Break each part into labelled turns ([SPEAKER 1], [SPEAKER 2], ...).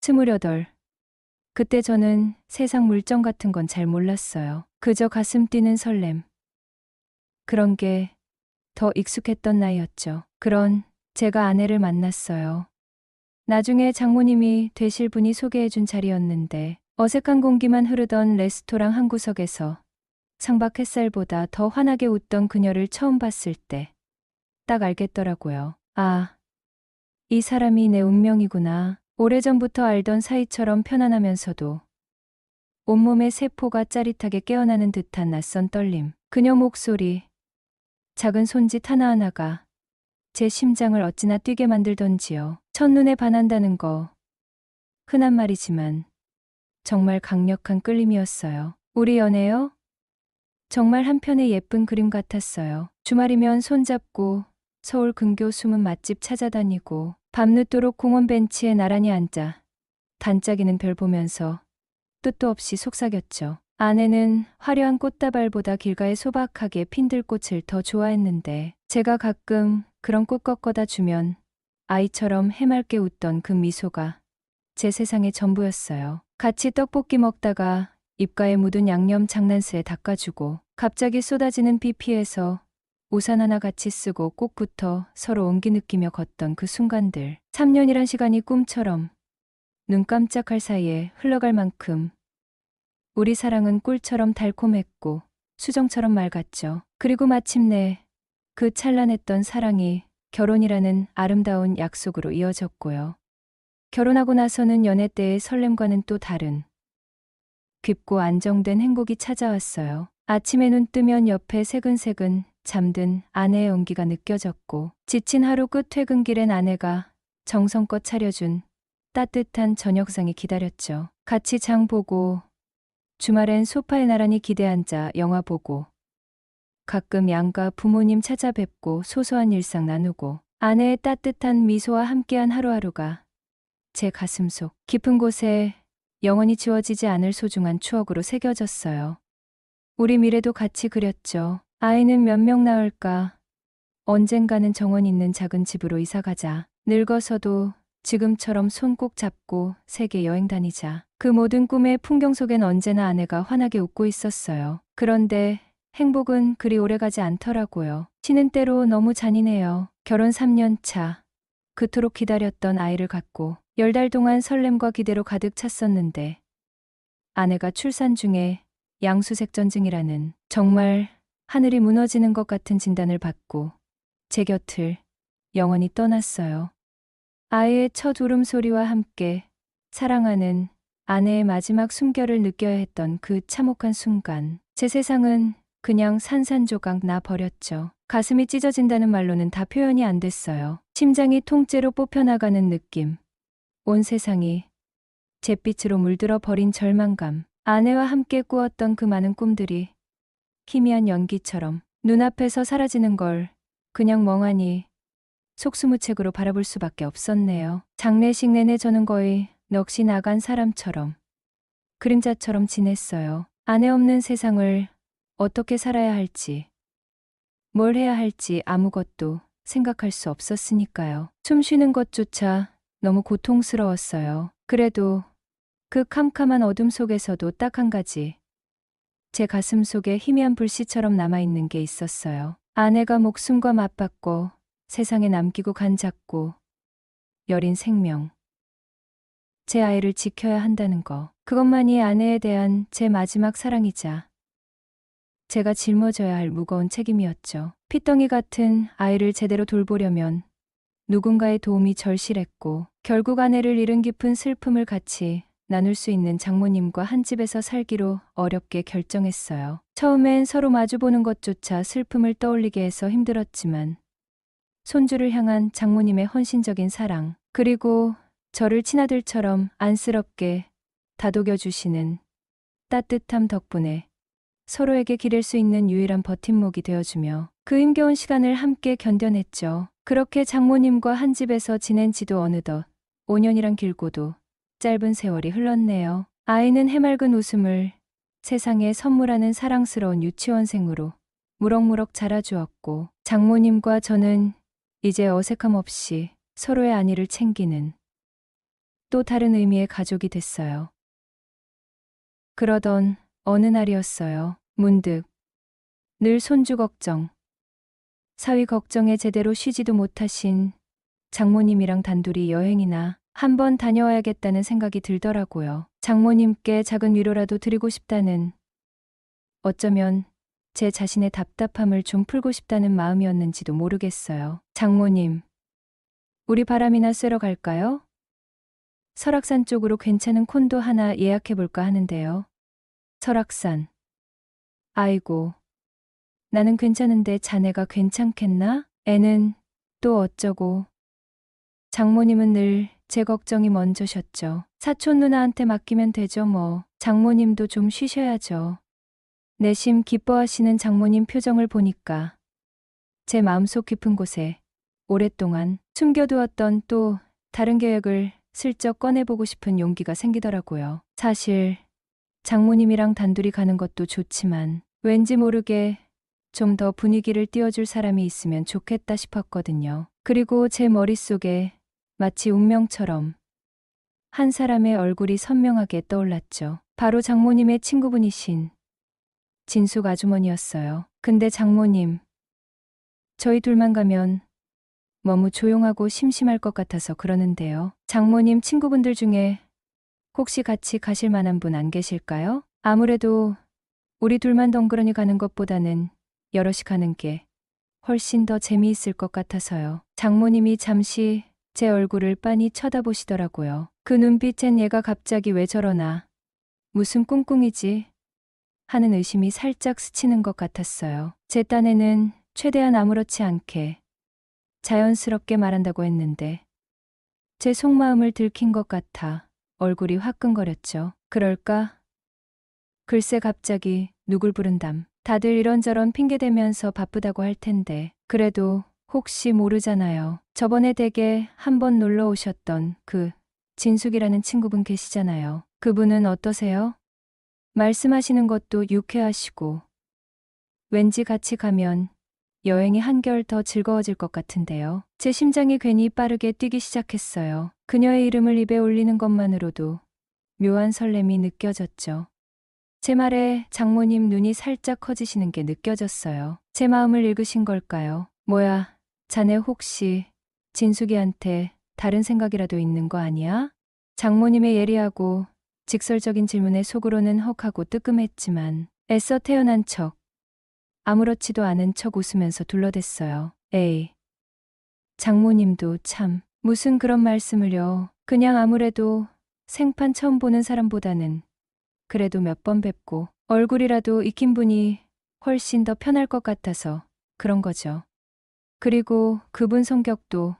[SPEAKER 1] 28. 그때 저는 세상 물정 같은 건 잘 몰랐어요. 그저 가슴 뛰는 설렘. 그런 게 더 익숙했던 나이였죠. 그런 제가 아내를 만났어요. 나중에 장모님이 되실 분이 소개해준 자리였는데 어색한 공기만 흐르던 레스토랑 한 구석에서 창밖 햇살보다 더 환하게 웃던 그녀를 처음 봤을 때 딱 알겠더라고요. 아, 이 사람이 내 운명이구나. 오래전부터 알던 사이처럼 편안하면서도 온몸의 세포가 짜릿하게 깨어나는 듯한 낯선 떨림. 그녀 목소리, 작은 손짓 하나하나가 제 심장을 어찌나 뛰게 만들던지요. 첫눈에 반한다는 거 흔한 말이지만 정말 강력한 끌림이었어요. 우리 연애요? 정말 한편의 예쁜 그림 같았어요. 주말이면 손잡고 서울 근교 숨은 맛집 찾아다니고 밤늦도록 공원 벤치에 나란히 앉아 반짝이는 별 보면서 뜻도 없이 속삭였죠. 아내는 화려한 꽃다발보다 길가에 소박하게 핀 들꽃을 더 좋아했는데 제가 가끔 그런 꽃 꺾어다 주면 아이처럼 해맑게 웃던 그 미소가 제 세상의 전부였어요. 같이 떡볶이 먹다가 입가에 묻은 양념 장난스레 닦아주고 갑자기 쏟아지는 비 피해서 우산 하나 같이 쓰고 꽃부터 서로 온기 느끼며 걷던 그 순간들. 3년이란 시간이 꿈처럼 눈 깜짝할 사이에 흘러갈 만큼 우리 사랑은 꿀처럼 달콤했고 수정처럼 맑았죠. 그리고 마침내 그 찬란했던 사랑이 결혼이라는 아름다운 약속으로 이어졌고요. 결혼하고 나서는 연애 때의 설렘과는 또 다른 깊고 안정된 행복이 찾아왔어요. 아침에 눈 뜨면 옆에 새근새근 잠든 아내의 온기가 느껴졌고 지친 하루 끝 퇴근길엔 아내가 정성껏 차려준 따뜻한 저녁상이 기다렸죠. 같이 장 보고 주말엔 소파에 나란히 기대 앉아 영화 보고 가끔 양가 부모님 찾아뵙고 소소한 일상 나누고 아내의 따뜻한 미소와 함께한 하루하루가 제 가슴속 깊은 곳에 영원히 지워지지 않을 소중한 추억으로 새겨졌어요. 우리 미래도 같이 그렸죠. 아이는 몇 명 낳을까? 언젠가는 정원 있는 작은 집으로 이사가자. 늙어서도 지금처럼 손 꼭 잡고 세계 여행 다니자. 그 모든 꿈의 풍경 속엔 언제나 아내가 환하게 웃고 있었어요. 그런데 행복은 그리 오래가지 않더라고요. 쉬는 때로 너무 잔인해요. 결혼 3년 차. 그토록 기다렸던 아이를 갖고 10달 동안 설렘과 기대로 가득 찼었는데 아내가 출산 중에 양수색전증이라는 정말 하늘이 무너지는 것 같은 진단을 받고 제 곁을 영원히 떠났어요. 아이의 첫 울음소리와 함께 사랑하는 아내의 마지막 숨결을 느껴야 했던 그 참혹한 순간 제 세상은 그냥 산산조각 나 버렸죠. 가슴이 찢어진다는 말로는 다 표현이 안 됐어요. 심장이 통째로 뽑혀나가는 느낌. 온 세상이 잿빛으로 물들어 버린 절망감. 아내와 함께 꾸었던 그 많은 꿈들이 희미한 연기처럼 눈앞에서 사라지는 걸 그냥 멍하니 속수무책으로 바라볼 수밖에 없었네요. 장례식 내내 저는 거의 넋이 나간 사람처럼 그림자처럼 지냈어요. 아내 없는 세상을 어떻게 살아야 할지, 뭘 해야 할지 아무것도 생각할 수 없었으니까요. 숨 쉬는 것조차 너무 고통스러웠어요. 그래도 그 캄캄한 어둠 속에서도 딱 한 가지 제 가슴 속에 희미한 불씨처럼 남아있는 게 있었어요. 아내가 목숨과 맞받고 세상에 남기고 간 작고 여린 생명. 제 아이를 지켜야 한다는 거. 그것만이 아내에 대한 제 마지막 사랑이자 제가 짊어져야 할 무거운 책임이었죠. 피덩이 같은 아이를 제대로 돌보려면 누군가의 도움이 절실했고 결국 아내를 잃은 깊은 슬픔을 같이 나눌 수 있는 장모님과 한 집에서 살기로 어렵게 결정했어요. 처음엔 서로 마주보는 것조차 슬픔을 떠올리게 해서 힘들었지만 손주를 향한 장모님의 헌신적인 사랑, 그리고 저를 친아들처럼 안쓰럽게 다독여주시는 따뜻함 덕분에 서로에게 기댈 수 있는 유일한 버팀목이 되어주며 그 힘겨운 시간을 함께 견뎌냈죠. 그렇게 장모님과 한 집에서 지낸 지도 어느덧 5년이란 길고도 짧은 세월이 흘렀네요. 아이는 해맑은 웃음을 세상에 선물하는 사랑스러운 유치원생으로 무럭무럭 자라주었고 장모님과 저는 이제 어색함 없이 서로의 안위를 챙기는 또 다른 의미의 가족이 됐어요. 그러던 어느 날이었어요. 문득 늘 손주 걱정, 사위 걱정에 제대로 쉬지도 못하신 장모님이랑 단둘이 여행이나 한번 다녀와야겠다는 생각이 들더라고요. 장모님께 작은 위로라도 드리고 싶다는, 어쩌면 제 자신의 답답함을 좀 풀고 싶다는 마음이었는지도 모르겠어요. 장모님, 우리 바람이나 쐬러 갈까요? 설악산 쪽으로 괜찮은 콘도 하나 예약해볼까 하는데요. 설악산. 아이고, 나는 괜찮은데 자네가 괜찮겠나? 애는 또 어쩌고. 장모님은 늘 제 걱정이 먼저셨죠. 사촌 누나한테 맡기면 되죠 뭐. 장모님도 좀 쉬셔야죠. 내심 기뻐하시는 장모님 표정을 보니까 제 마음속 깊은 곳에 오랫동안 숨겨두었던 또 다른 계획을 슬쩍 꺼내보고 싶은 용기가 생기더라고요. 사실 장모님이랑 단둘이 가는 것도 좋지만 왠지 모르게 좀 더 분위기를 띄워줄 사람이 있으면 좋겠다 싶었거든요. 그리고 제 머릿속에 마치 운명처럼 한 사람의 얼굴이 선명하게 떠올랐죠. 바로 장모님의 친구분이신 진숙 아주머니였어요. 근데 장모님, 저희 둘만 가면 너무 조용하고 심심할 것 같아서 그러는데요. 장모님 친구분들 중에 혹시 같이 가실 만한 분 안 계실까요? 아무래도 우리 둘만 덩그러니 가는 것보다는 여럿이 가는 게 훨씬 더 재미있을 것 같아서요. 장모님이 잠시 제 얼굴을 빤히 쳐다보시더라고요. 그 눈빛엔 얘가 갑자기 왜 저러나, 무슨 꿍꿍이지? 하는 의심이 살짝 스치는 것 같았어요. 제 딴에는 최대한 아무렇지 않게 자연스럽게 말한다고 했는데 제 속마음을 들킨 것 같아 얼굴이 화끈거렸죠. 그럴까? 글쎄 갑자기 누굴 부른담. 다들 이런저런 핑계대면서 바쁘다고 할 텐데 그래도 혹시 모르잖아요. 저번에 댁에 한번 놀러 오셨던 그 진숙이라는 친구분 계시잖아요. 그분은 어떠세요? 말씀하시는 것도 유쾌하시고 왠지 같이 가면 여행이 한결 더 즐거워질 것 같은데요. 제 심장이 괜히 빠르게 뛰기 시작했어요. 그녀의 이름을 입에 올리는 것만으로도 묘한 설렘이 느껴졌죠. 제 말에 장모님 눈이 살짝 커지시는 게 느껴졌어요. 제 마음을 읽으신 걸까요? 뭐야, 자네 혹시 진숙이한테 다른 생각이라도 있는 거 아니야? 장모님의 예리하고 직설적인 질문에 속으로는 헉하고 뜨끔했지만 애써 태어난 척, 아무렇지도 않은 척 웃으면서 둘러댔어요. 에이, 장모님도 참 무슨 그런 말씀을요. 그냥 아무래도 생판 처음 보는 사람보다는 그래도 몇 번 뵙고 얼굴이라도 익힌 분이 훨씬 더 편할 것 같아서 그런 거죠. 그리고 그분 성격도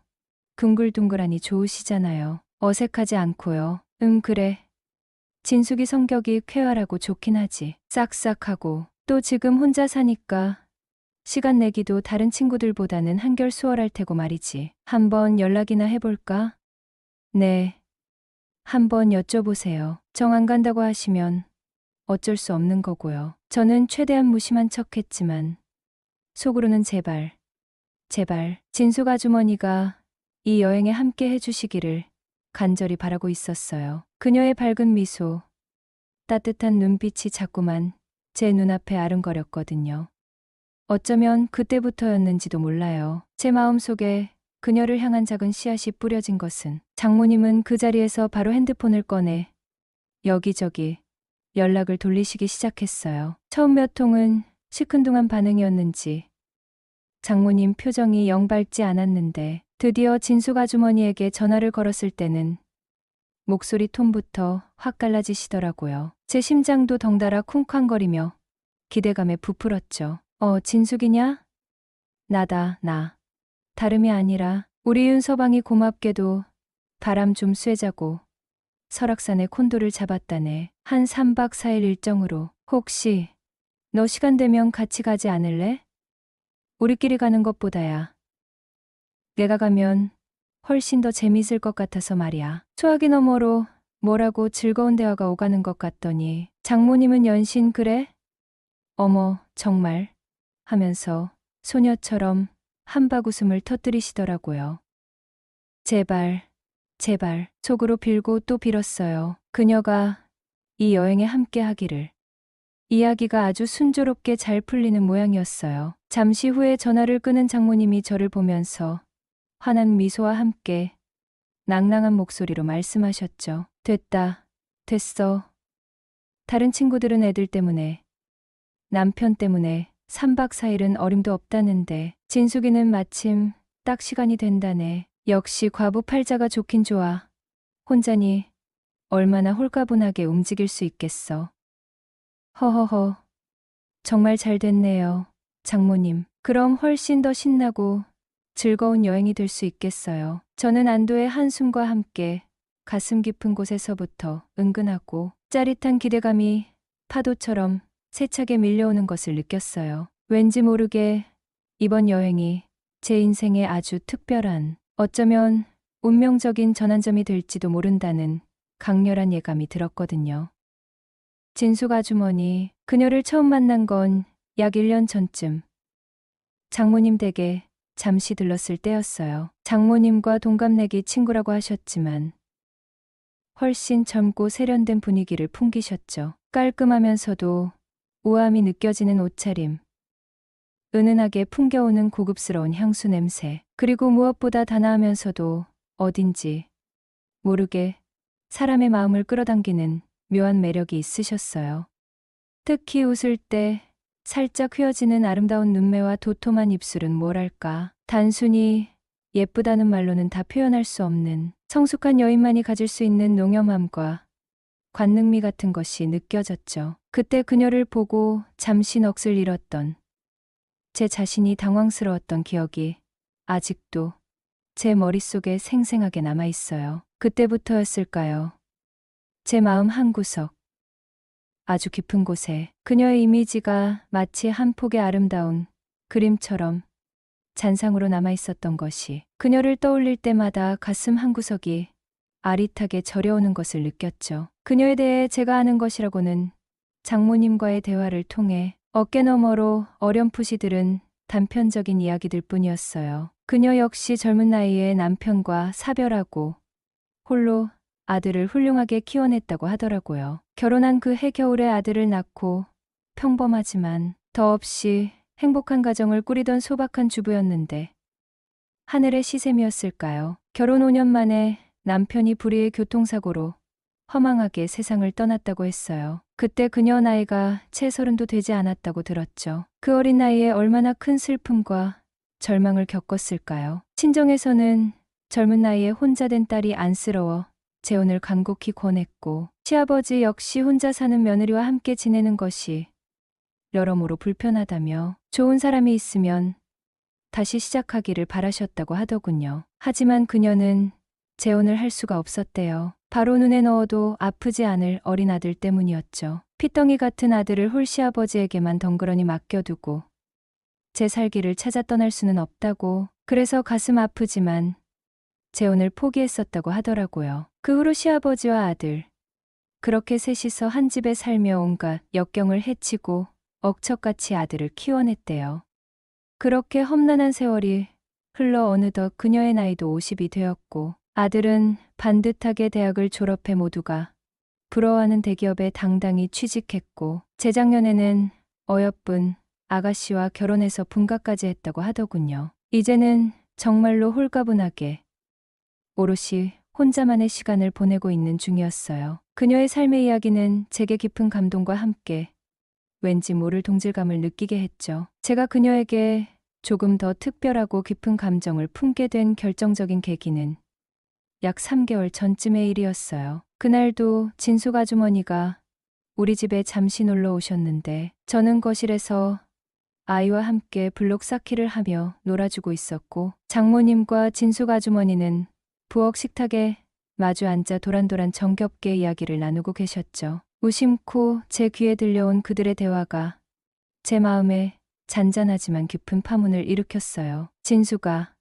[SPEAKER 1] 둥글둥글하니 좋으시잖아요. 어색하지 않고요. 그래. 진숙이 성격이 쾌활하고 좋긴 하지. 싹싹하고 또 지금 혼자 사니까 시간 내기도 다른 친구들보다는 한결 수월할 테고 말이지. 한번 연락이나 해볼까? 네. 한번 여쭤보세요. 정 안 간다고 하시면 어쩔 수 없는 거고요. 저는 최대한 무심한 척 했지만 속으로는 제발, 제발 진숙 아주머니가 이 여행에 함께 해주시기를 간절히 바라고 있었어요. 그녀의 밝은 미소, 따뜻한 눈빛이 자꾸만 제 눈앞에 아른거렸거든요. 어쩌면 그때부터였는지도 몰라요. 제 마음속에 그녀를 향한 작은 씨앗이 뿌려진 것은 장모님은 그 자리에서 바로 핸드폰을 꺼내 여기저기 연락을 돌리시기 시작했어요. 처음 몇 통은 시큰둥한 반응이었는지 장모님 표정이 영 밝지 않았는데 드디어 진숙 아주머니에게 전화를 걸었을 때는 목소리 톤부터 확 달라지시더라고요. 제 심장도 덩달아 쿵쾅거리며 기대감에 부풀었죠. 진숙이냐? 나다, 나. 다름이 아니라 우리 윤서방이 고맙게도 바람 좀 쐬자고 설악산에 콘도를 잡았다네. 한 3박 4일 일정으로. 혹시 너 시간 되면 같이 가지 않을래? 우리끼리 가는 것보다야 내가 가면 훨씬 더 재미있을 것 같아서 말이야. 소화기 너머로 뭐라고 즐거운 대화가 오가는 것 같더니 장모님은 연신 그래? 어머, 정말? 하면서 소녀처럼 한박 웃음을 터뜨리시더라고요. 제발 제발 속으로 빌고 또 빌었어요. 그녀가 이 여행에 함께 하기를. 이야기가 아주 순조롭게 잘 풀리는 모양이었어요. 잠시 후에 전화를 끄는 장모님이 저를 보면서 환한 미소와 함께 낭낭한 목소리로 말씀하셨죠. 됐다. 됐어. 다른 친구들은 애들 때문에, 남편 때문에 3박 4일은 어림도 없다는데 진숙이는 마침 딱 시간이 된다네. 역시 과부 팔자가 좋긴 좋아. 혼자니 얼마나 홀가분하게 움직일 수 있겠어. 허허허. 정말 잘 됐네요. 장모님. 그럼 훨씬 더 신나고 즐거운 여행이 될 수 있겠어요. 저는 안도의 한숨과 함께 가슴 깊은 곳에서부터 은근하고 짜릿한 기대감이 파도처럼 세차게 밀려오는 것을 느꼈어요. 왠지 모르게 이번 여행이 제 인생에 아주 특별한, 어쩌면 운명적인 전환점이 될지도 모른다는 강렬한 예감이 들었거든요. 진숙 아주머니, 그녀를 처음 만난 건 약 1년 전쯤 장모님 댁에 잠시 들렀을 때였어요. 장모님과 동갑내기 친구라고 하셨지만 훨씬 젊고 세련된 분위기를 풍기셨죠. 깔끔하면서도 우아함이 느껴지는 옷차림, 은은하게 풍겨오는 고급스러운 향수 냄새, 그리고 무엇보다 단아하면서도 어딘지 모르게 사람의 마음을 끌어당기는 묘한 매력이 있으셨어요. 특히 웃을 때 살짝 휘어지는 아름다운 눈매와 도톰한 입술은 뭐랄까, 단순히 예쁘다는 말로는 다 표현할 수 없는 성숙한 여인만이 가질 수 있는 농염함과 관능미 같은 것이 느껴졌죠. 그때 그녀를 보고 잠시 넋을 잃었던 제 자신이 당황스러웠던 기억이 아직도 제 머릿속에 생생하게 남아있어요. 그때부터였을까요? 제 마음 한구석, 아주 깊은 곳에 그녀의 이미지가 마치 한 폭의 아름다운 그림처럼 잔상으로 남아있었던 것이, 그녀를 떠올릴 때마다 가슴 한구석이 아릿하게 저려오는 것을 느꼈죠. 그녀에 대해 제가 아는 것이라고는 장모님과의 대화를 통해 어깨너머로 어렴풋이 들은 단편적인 이야기들 뿐이었어요. 그녀 역시 젊은 나이에 남편과 사별하고 홀로 아들을 훌륭하게 키워냈다고 하더라고요. 결혼한 그 해 겨울에 아들을 낳고 평범하지만 더없이 행복한 가정을 꾸리던 소박한 주부였는데 하늘의 시샘이었을까요? 결혼 5년 만에 남편이 불의의 교통사고로 허망하게 세상을 떠났다고 했어요. 그때 그녀 나이가 채 30도 되지 않았다고 들었죠. 그 어린 나이에 얼마나 큰 슬픔과 절망을 겪었을까요? 친정에서는 젊은 나이에 혼자 된 딸이 안쓰러워 재혼을 간곡히 권했고, 시아버지 역시 혼자 사는 며느리와 함께 지내는 것이 여러모로 불편하다며 좋은 사람이 있으면 다시 시작하기를 바라셨다고 하더군요. 하지만 그녀는 재혼을 할 수가 없었대요. 바로 눈에 넣어도 아프지 않을 어린 아들 때문이었죠. 피덩이 같은 아들을 홀시아버지에게만 덩그러니 맡겨두고 제 살기를 찾아 떠날 수는 없다고, 그래서 가슴 아프지만 재혼을 포기했었다고 하더라고요. 그 후로 시아버지와 아들, 그렇게 셋이서 한 집에 살며 온갖 역경을 헤치고 억척같이 아들을 키워냈대요. 그렇게 험난한 세월이 흘러 어느덧 그녀의 나이도 50이 되었고, 아들은 반듯하게 대학을 졸업해 모두가 부러워하는 대기업에 당당히 취직했고, 재작년에는 어여쁜 아가씨와 결혼해서 분가까지 했다고 하더군요. 이제는 정말로 홀가분하게 오롯이 혼자만의 시간을 보내고 있는 중이었어요. 그녀의 삶의 이야기는 제게 깊은 감동과 함께 왠지 모를 동질감을 느끼게 했죠. 제가 그녀에게 조금 더 특별하고 깊은 감정을 품게 된 결정적인 계기는 약 3개월 전쯤의 일이었어요. 그날도 진숙 아주머니가 우리 집에 잠시 놀러 오셨는데 저는 거실에서 아이와 함께 블록 쌓기를 하며 놀아주고 있었고, 장모님과 진숙 아주머니는 부엌 식탁에 마주 앉아 도란도란 정겹게 이야기를 나누고 계셨죠. 무심코 제 귀에 들려온 그들의 대화가 제 마음에 잔잔하지만 깊은 파문을 일으켰어요. 진숙아,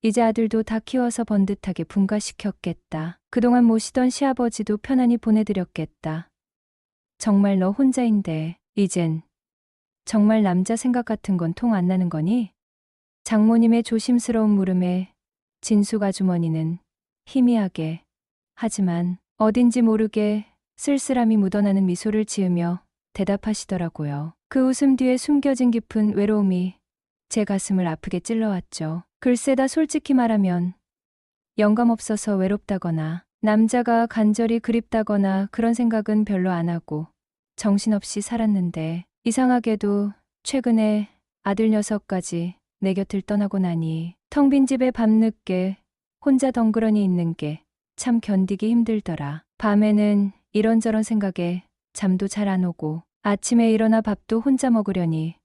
[SPEAKER 1] 이제 아들도 다 키워서 번듯하게 분가시켰겠다. 그동안 모시던 시아버지도 편안히 보내드렸겠다. 정말 너 혼자인데 이젠 정말 남자 생각 같은 건 통 안 나는 거니? 장모님의 조심스러운 물음에 진숙 아주머니는 희미하게, 하지만 어딘지 모르게 쓸쓸함이 묻어나는 미소를 지으며 대답하시더라고요. 그 웃음 뒤에 숨겨진 깊은 외로움이 제 가슴을 아프게 찔러왔죠. 글쎄다 솔직히 말하면 영감 없어서 외롭다거나 남자가 간절히 그립다거나 그런 생각은 별로 안 하고 정신없이 살았는데 이상하게도 최근에 아들 녀석까지 내 곁을 떠나고 나니 텅 빈 집에 밤늦게 혼자 덩그러니 있는 게 참 견디기 힘들더라. 밤에는 이런저런 생각에 잠도 잘 안 오고 아침에 일어나 밥도 혼자 먹으려니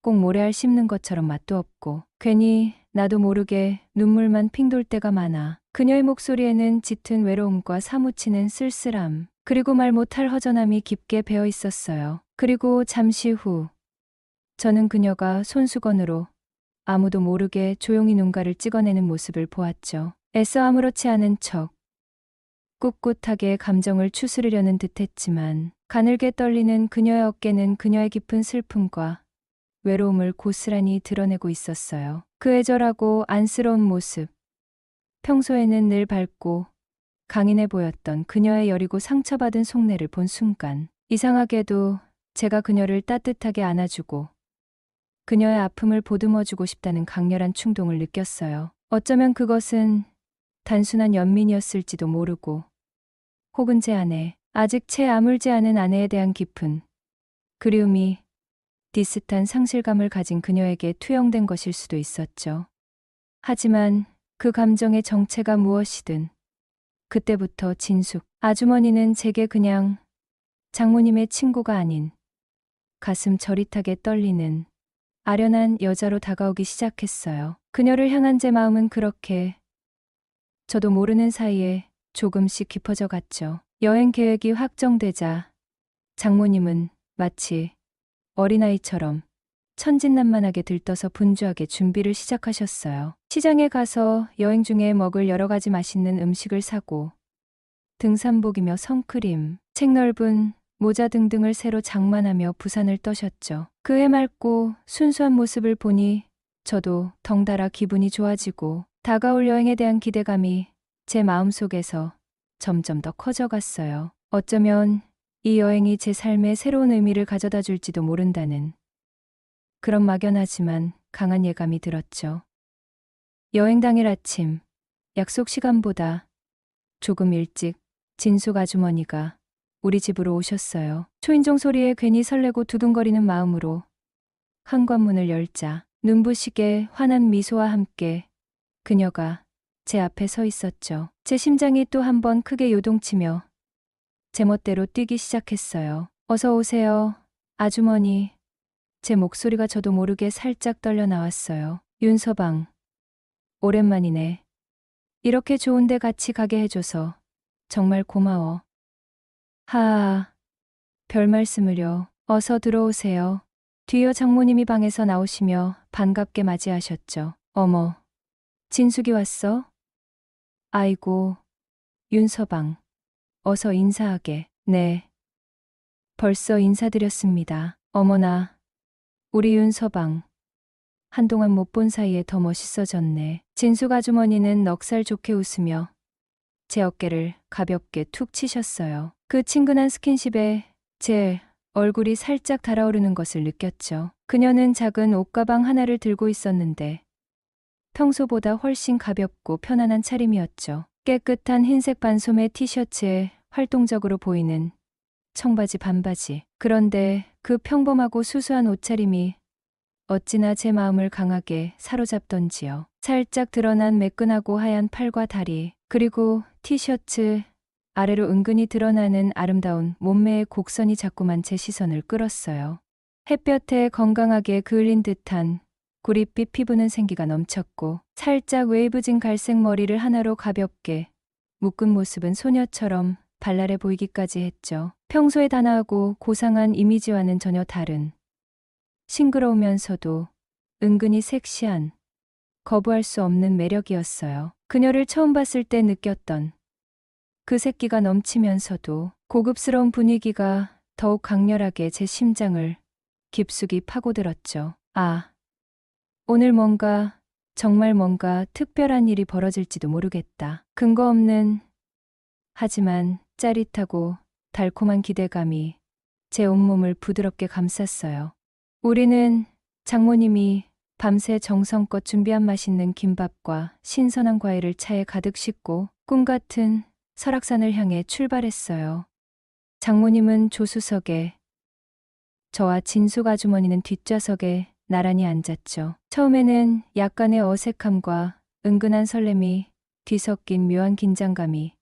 [SPEAKER 1] 꼭 모래알 씹는 것처럼 맛도 없고 괜히 나도 모르게 눈물만 핑 돌 때가 많아. 그녀의 목소리에는 짙은 외로움과 사무치는 쓸쓸함 그리고 말 못할 허전함이 깊게 배어 있었어요. 그리고 잠시 후 저는 그녀가 손수건으로 아무도 모르게 조용히 눈가를 찍어내는 모습을 보았죠. 애써 아무렇지 않은 척 꿋꿋하게 감정을 추스르려는 듯했지만 가늘게 떨리는 그녀의 어깨는 그녀의 깊은 슬픔과 외로움을 고스란히 드러내고 있었어요. 그 애절하고 안쓰러운 모습, 평소에는 늘 밝고 강인해 보였던 그녀의 여리고 상처받은 속내를 본 순간 이상하게도 제가 그녀를 따뜻하게 안아주고 그녀의 아픔을 보듬어주고 싶다는 강렬한 충동을 느꼈어요. 어쩌면 그것은 단순한 연민이었을지도 모르고 혹은 제 안에 아직 채 아물지 않은 아내에 대한 깊은 그리움이 비슷한 상실감을 가진 그녀에게 투영된 것일 수도 있었죠. 하지만 그 감정의 정체가 무엇이든 그때부터 진숙 아주머니는 제게 그냥 장모님의 친구가 아닌 가슴 저릿하게 떨리는 아련한 여자로 다가오기 시작했어요. 그녀를 향한 제 마음은 그렇게 저도 모르는 사이에 조금씩 깊어져 갔죠. 여행 계획이 확정되자 장모님은 마치 어린아이처럼 천진난만하게 들떠서 분주하게 준비를 시작하셨어요. 시장에 가서 여행 중에 먹을 여러 가지 맛있는 음식을 사고 등산복이며 선크림, 책 넓은 모자 등등을 새로 장만하며 부산을 떠셨죠. 그 해맑고 순수한 모습을 보니 저도 덩달아 기분이 좋아지고 다가올 여행에 대한 기대감이 제 마음속에서 점점 더 커져갔어요. 어쩌면 이 여행이 제 삶에 새로운 의미를 가져다 줄지도 모른다는 그런 막연하지만 강한 예감이 들었죠. 여행 당일 아침, 약속 시간보다 조금 일찍 진숙 아주머니가 우리 집으로 오셨어요. 초인종 소리에 괜히 설레고 두근거리는 마음으로 현관문을 열자 눈부시게 환한 미소와 함께 그녀가 제 앞에 서 있었죠. 제 심장이 또 한 번 크게 요동치며 제멋대로 뛰기 시작했어요. 어서 오세요, 아주머니. 제 목소리가 저도 모르게 살짝 떨려 나왔어요. 윤서방, 오랜만이네. 이렇게 좋은데 같이 가게 해줘서 정말 고마워. 하아, 별 말씀을요. 어서 들어오세요. 뒤이어 장모님이 방에서 나오시며 반갑게 맞이하셨죠. 어머, 진숙이 왔어? 아이고, 윤서방. 어서 인사하게. 네. 벌써 인사드렸습니다. 어머나, 우리 윤서방. 한동안 못 본 사이에 더 멋있어졌네. 진숙 아주머니는 넉살 좋게 웃으며 제 어깨를 가볍게 툭 치셨어요. 그 친근한 스킨십에 제 얼굴이 살짝 달아오르는 것을 느꼈죠. 그녀는 작은 옷가방 하나를 들고 있었는데 평소보다 훨씬 가볍고 편안한 차림이었죠. 깨끗한 흰색 반소매 티셔츠에 활동적으로 보이는 청바지 반바지. 그런데 그 평범하고 수수한 옷차림이 어찌나 제 마음을 강하게 사로잡던지요. 살짝 드러난 매끈하고 하얀 팔과 다리, 그리고 티셔츠 아래로 은근히 드러나는 아름다운 몸매의 곡선이 자꾸만 제 시선을 끌었어요. 햇볕에 건강하게 그을린 듯한 구릿빛 피부는 생기가 넘쳤고 살짝 웨이브진 갈색 머리를 하나로 가볍게 묶은 모습은 소녀처럼 발랄해 보이기까지 했죠. 평소에 단아하고 고상한 이미지와는 전혀 다른 싱그러우면서도 은근히 섹시한 거부할 수 없는 매력이었어요. 그녀를 처음 봤을 때 느꼈던 그 새끼가 넘치면서도 고급스러운 분위기가 더욱 강렬하게 제 심장을 깊숙이 파고들었죠. 아, 오늘 뭔가 정말 뭔가 특별한 일이 벌어질지도 모르겠다. 근거 없는 하지만 짜릿하고 달콤한 기대감이 제 온몸을 부드럽게 감쌌어요. 우리는 장모님이 밤새 정성껏 준비한 맛있는 김밥과 신선한 과일을 차에 가득 싣고 꿈 같은 설악산을 향해 출발했어요. 장모님은 조수석에, 저와 진숙 아주머니는 뒷좌석에 나란히 앉았죠. 처음에는 약간의 어색함과 은근한 설렘이 뒤섞인 묘한 긴장감이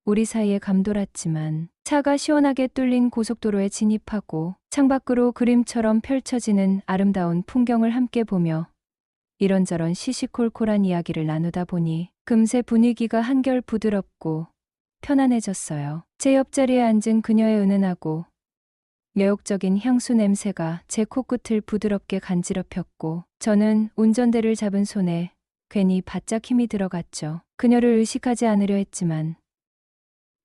[SPEAKER 1] 우리 사이에 감돌았지만 차가 시원하게 뚫린 고속도로에 진입하고 창밖으로 그림처럼 펼쳐지는 아름다운 풍경을 함께 보며 이런저런 시시콜콜한 이야기를 나누다 보니 금세 분위기가 한결 부드럽고 편안해졌어요. 제 옆자리에 앉은 그녀의 은은하고 매혹적인 향수 냄새가 제 코끝을 부드럽게 간지럽혔고 저는 운전대를 잡은 손에 괜히 바짝 힘이 들어갔죠. 그녀를 의식하지 않으려 했지만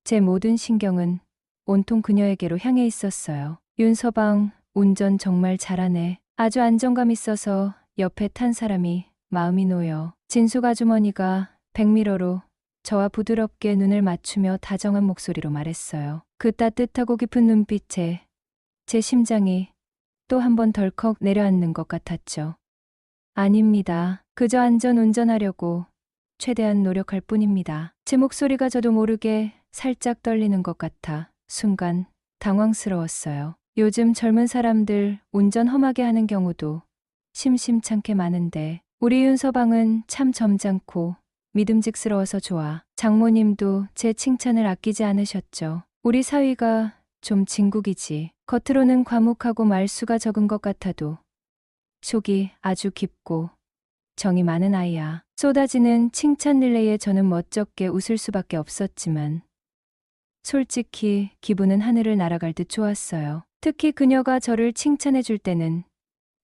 [SPEAKER 1] 제 모든 신경은 온통 그녀에게로 향해 있었어요. 윤서방, 운전 정말 잘하네. 아주 안정감 있어서 옆에 탄 사람이 마음이 놓여. 진숙 아주머니가 백미러로 저와 부드럽게 눈을 맞추며 다정한 목소리로 말했어요. 그 따뜻하고 깊은 눈빛에 제 심장이 또 한 번 덜컥 내려앉는 것 같았죠. 아닙니다. 그저 안전 운전하려고 최대한 노력할 뿐입니다. 제 목소리가 저도 모르게 살짝 떨리는 것 같아 순간 당황스러웠어요. 요즘 젊은 사람들 운전 험하게 하는 경우도 심심찮게 많은데 우리 윤서방은 참 점잖고 믿음직스러워서 좋아. 장모님도 제 칭찬을 아끼지 않으셨죠. 우리 사위가 좀 진국이지. 겉으로는 과묵하고 말수가 적은 것 같아도 속이 아주 깊고 정이 많은 아이야. 쏟아지는 칭찬 릴레이에 저는 멋쩍게 웃을 수밖에 없었지만 솔직히 기분은 하늘을 날아갈 듯 좋았어요. 특히 그녀가 저를 칭찬해 줄 때는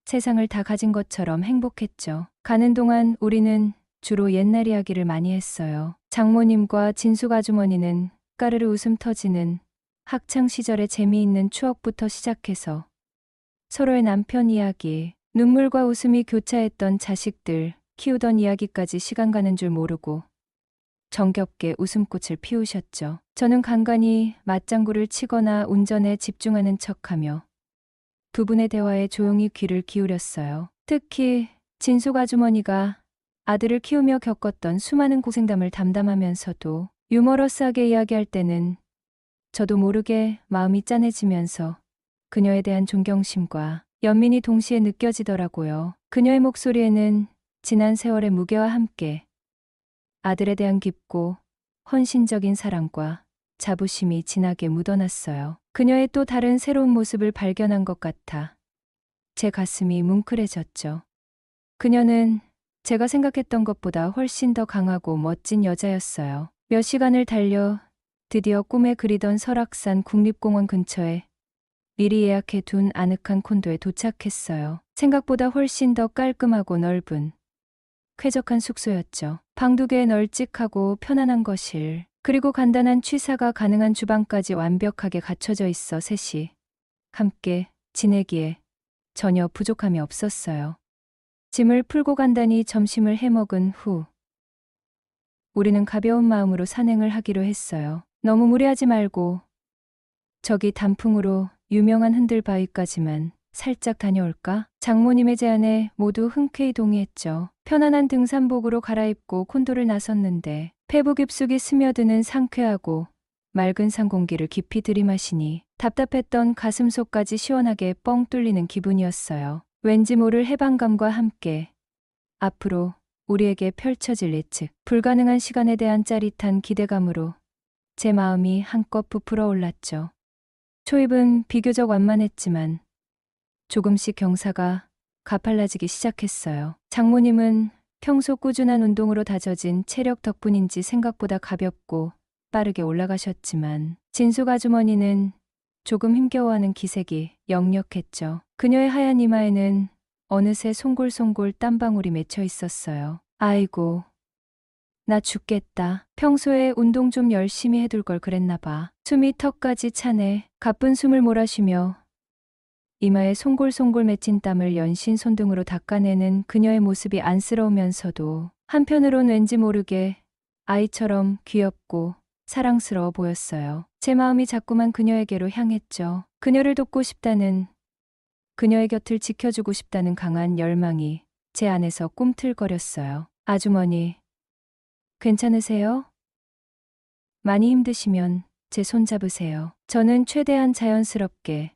[SPEAKER 1] 세상을 다 가진 것처럼 행복했죠. 가는 동안 우리는 주로 옛날 이야기를 많이 했어요. 장모님과 진숙 아주머니는 까르르 웃음 터지는 학창 시절의 재미있는 추억부터 시작해서 서로의 남편 이야기, 눈물과 웃음이 교차했던 자식들, 키우던 이야기까지 시간 가는 줄 모르고 정겹게 웃음꽃을 피우셨죠. 저는 간간히 맞장구를 치거나 운전에 집중하는 척하며 두 분의 대화에 조용히 귀를 기울였어요. 특히 진숙 아주머니가 아들을 키우며 겪었던 수많은 고생담을 담담하면서도 유머러스하게 이야기할 때는 저도 모르게 마음이 짠해지면서 그녀에 대한 존경심과 연민이 동시에 느껴지더라고요. 그녀의 목소리에는 지난 세월의 무게와 함께 아들에 대한 깊고 헌신적인 사랑과 자부심이 진하게 묻어났어요. 그녀의 또 다른 새로운 모습을 발견한 것 같아 제 가슴이 뭉클해졌죠. 그녀는 제가 생각했던 것보다 훨씬 더 강하고 멋진 여자였어요. 몇 시간을 달려 드디어 꿈에 그리던 설악산 국립공원 근처에 미리 예약해 둔 아늑한 콘도에 도착했어요. 생각보다 훨씬 더 깔끔하고 넓은 쾌적한 숙소였죠. 방 2개에 널찍하고 편안한 거실, 그리고 간단한 취사가 가능한 주방까지 완벽하게 갖춰져 있어 셋이 함께 지내기에 전혀 부족함이 없었어요. 짐을 풀고 간단히 점심을 해먹은 후 우리는 가벼운 마음으로 산행을 하기로 했어요. 너무 무리하지 말고 저기 단풍으로 유명한 흔들바위까지만 살짝 다녀올까? 장모님의 제안에 모두 흔쾌히 동의했죠. 편안한 등산복으로 갈아입고 콘도를 나섰는데 폐부 깊숙이 스며드는 상쾌하고 맑은 산 공기를 깊이 들이마시니 답답했던 가슴속까지 시원하게 뻥 뚫리는 기분이었어요. 왠지 모를 해방감과 함께 앞으로 우리에게 펼쳐질 예측 불가능한 시간에 대한 짜릿한 기대감으로 제 마음이 한껏 부풀어 올랐죠. 초입은 비교적 완만했지만 조금씩 경사가 가팔라지기 시작했어요. 장모님은 평소 꾸준한 운동으로 다져진 체력 덕분인지 생각보다 가볍고 빠르게 올라가셨지만 진숙 아주머니는 조금 힘겨워하는 기색이 역력했죠. 그녀의 하얀 이마에는 어느새 송골송골 땀방울이 맺혀 있었어요. 아이고, 나 죽겠다. 평소에 운동 좀 열심히 해둘 걸 그랬나 봐. 숨이 턱까지 차네. 가쁜 숨을 몰아쉬며 이마에 송골송골 맺힌 땀을 연신 손등으로 닦아내는 그녀의 모습이 안쓰러우면서도 한편으론 왠지 모르게 아이처럼 귀엽고 사랑스러워 보였어요. 제 마음이 자꾸만 그녀에게로 향했죠. 그녀를 돕고 싶다는, 그녀의 곁을 지켜주고 싶다는 강한 열망이 제 안에서 꿈틀거렸어요. 아주머니, 괜찮으세요? 많이 힘드시면 제 손 잡으세요. 저는 최대한 자연스럽게,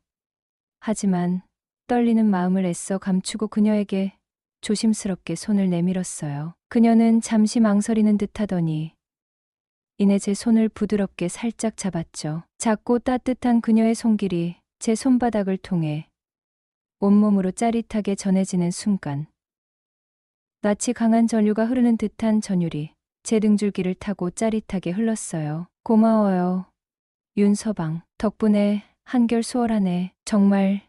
[SPEAKER 1] 하지만 떨리는 마음을 애써 감추고 그녀에게 조심스럽게 손을 내밀었어요. 그녀는 잠시 망설이는 듯 하더니 이내 제 손을 부드럽게 살짝 잡았죠. 작고 따뜻한 그녀의 손길이 제 손바닥을 통해 온몸으로 짜릿하게 전해지는 순간, 마치 강한 전류가 흐르는 듯한 전율이 제 등줄기를 타고 짜릿하게 흘렀어요. 고마워요, 윤서방. 덕분에 한결 수월하네. 정말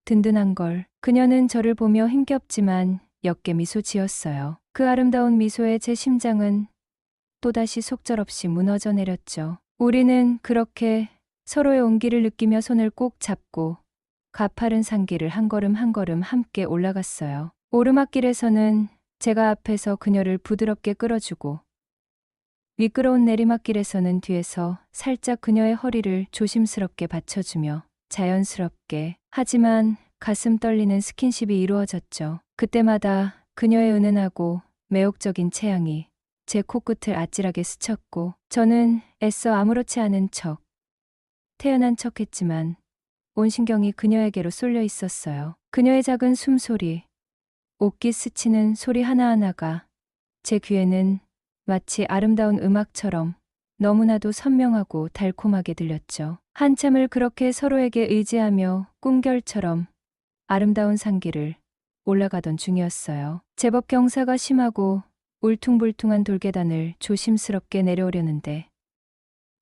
[SPEAKER 1] 든든한 걸. 그녀는 저를 보며 힘겹지만 옅게 미소 지었어요. 그 아름다운 미소에 제 심장은 또다시 속절없이 무너져 내렸죠. 우리는 그렇게 서로의 온기를 느끼며 손을 꼭 잡고 가파른 산길을 한 걸음 한 걸음 함께 올라갔어요. 오르막길에서는 제가 앞에서 그녀를 부드럽게 끌어주고, 미끄러운 내리막길에서는 뒤에서 살짝 그녀의 허리를 조심스럽게 받쳐주며 자연스럽게, 하지만 가슴 떨리는 스킨십이 이루어졌죠. 그때마다 그녀의 은은하고 매혹적인 체향이 제 코끝을 아찔하게 스쳤고, 저는 애써 아무렇지 않은 척, 태연한 척 했지만 온 신경이 그녀에게로 쏠려 있었어요. 그녀의 작은 숨소리, 옷깃 스치는 소리 하나하나가 제 귀에는 마치 아름다운 음악처럼 너무나도 선명하고 달콤하게 들렸죠. 한참을 그렇게 서로에게 의지하며 꿈결처럼 아름다운 산길을 올라가던 중이었어요. 제법 경사가 심하고 울퉁불퉁한 돌계단을 조심스럽게 내려오려는데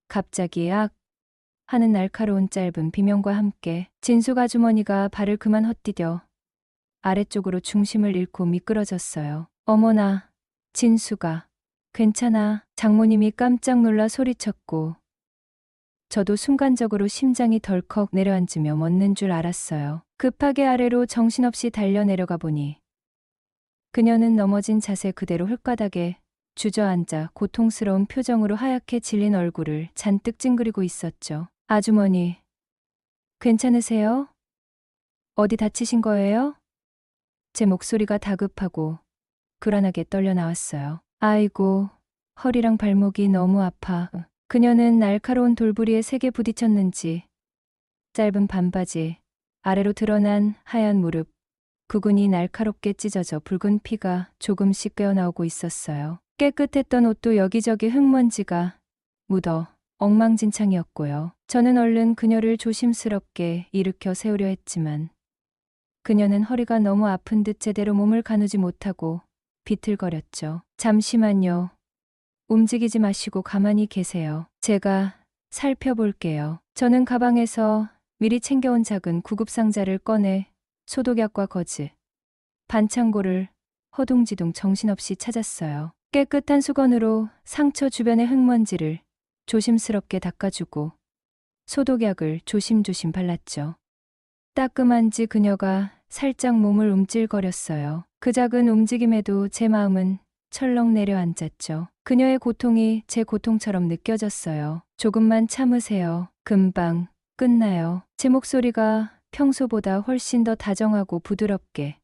[SPEAKER 1] 갑자기 악 하는 날카로운 짧은 비명과 함께 진숙 아주머니가 발을 그만 헛디뎌 아래쪽으로 중심을 잃고 미끄러졌어요. 어머나, 진숙아, 괜찮아. 장모님이 깜짝 놀라 소리쳤고, 저도 순간적으로 심장이 덜컥 내려앉으며 멎는 줄 알았어요. 급하게 아래로 정신없이 달려 내려가 보니 그녀는 넘어진 자세 그대로 흙바닥에 주저앉아 고통스러운 표정으로 하얗게 질린 얼굴을 잔뜩 찡그리고 있었죠. 아주머니, 괜찮으세요? 어디 다치신 거예요? 제 목소리가 다급하고 불안하게 떨려 나왔어요. 아이고, 허리랑 발목이 너무 아파. 그녀는 날카로운 돌부리에 세게 부딪혔는지 짧은 반바지, 아래로 드러난 하얀 무릎, 구근이 날카롭게 찢어져 붉은 피가 조금씩 빼어나오고 있었어요. 깨끗했던 옷도 여기저기 흙먼지가 묻어 엉망진창이었고요. 저는 얼른 그녀를 조심스럽게 일으켜 세우려 했지만 그녀는 허리가 너무 아픈 듯 제대로 몸을 가누지 못하고 비틀거렸죠. 잠시만요. 움직이지 마시고 가만히 계세요. 제가 살펴볼게요. 저는 가방에서 미리 챙겨온 작은 구급상자를 꺼내 소독약과 거즈, 반창고를 허둥지둥 정신없이 찾았어요. 깨끗한 수건으로 상처 주변의 흙먼지를 조심스럽게 닦아주고 소독약을 조심조심 발랐죠. 따끔한지 그녀가 살짝 몸을 움찔거렸어요. 그 작은 움직임에도 제 마음은 철렁 내려앉았죠. 그녀의 고통이 제 고통처럼 느껴졌어요. 조금만 참으세요. 금방 끝나요. 제 목소리가 평소보다 훨씬 더 다정하고 부드럽게,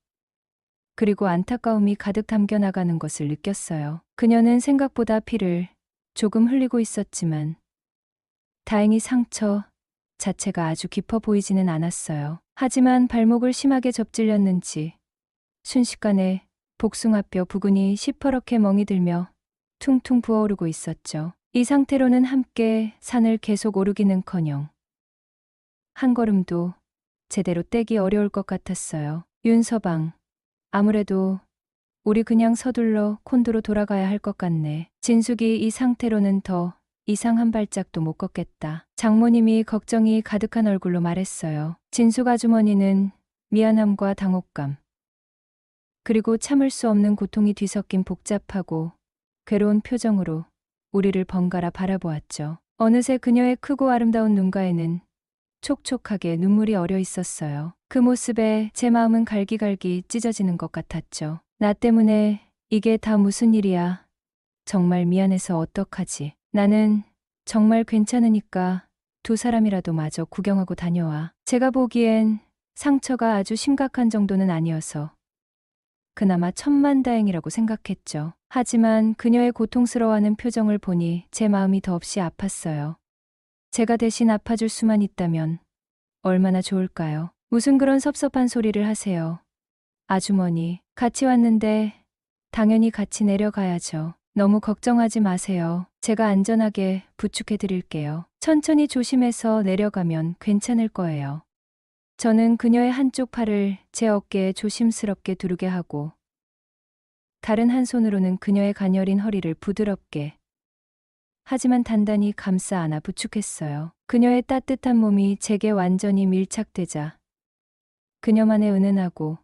[SPEAKER 1] 그리고 안타까움이 가득 담겨 나가는 것을 느꼈어요. 그녀는 생각보다 피를 조금 흘리고 있었지만 다행히 상처 자체가 아주 깊어 보이지는 않았어요. 하지만 발목을 심하게 접질렸는지 순식간에 복숭아뼈 부근이 시퍼렇게 멍이 들며 퉁퉁 부어오르고 있었죠. 이 상태로는 함께 산을 계속 오르기는커녕 한 걸음도 제대로 떼기 어려울 것 같았어요. 윤서방, 아무래도 우리 그냥 서둘러 콘도로 돌아가야 할 것 같네. 진숙이 이 상태로는 더 이상 한 발짝도 못 걷겠다. 장모님이 걱정이 가득한 얼굴로 말했어요. 진숙 아주머니는 미안함과 당혹감, 그리고 참을 수 없는 고통이 뒤섞인 복잡하고 괴로운 표정으로 우리를 번갈아 바라보았죠. 어느새 그녀의 크고 아름다운 눈가에는 촉촉하게 눈물이 어려 있었어요. 그 모습에 제 마음은 갈기갈기 찢어지는 것 같았죠. 나 때문에 이게 다 무슨 일이야. 정말 미안해서 어떡하지. 나는 정말 괜찮으니까 두 사람이라도 마저 구경하고 다녀와. 제가 보기엔 상처가 아주 심각한 정도는 아니어서 그나마 천만다행이라고 생각했죠. 하지만 그녀의 고통스러워하는 표정을 보니 제 마음이 더없이 아팠어요. 제가 대신 아파줄 수만 있다면 얼마나 좋을까요? 무슨 그런 섭섭한 소리를 하세요. 아주머니, 같이 왔는데 당연히 같이 내려가야죠. 너무 걱정하지 마세요. 제가 안전하게 부축해 드릴게요. 천천히 조심해서 내려가면 괜찮을 거예요. 저는 그녀의 한쪽 팔을 제 어깨에 조심스럽게 두르게 하고 다른 한 손으로는 그녀의 가녀린 허리를 부드럽게 하지만 단단히 감싸 안아 부축했어요. 그녀의 따뜻한 몸이 제게 완전히 밀착되자 그녀만의 은은하고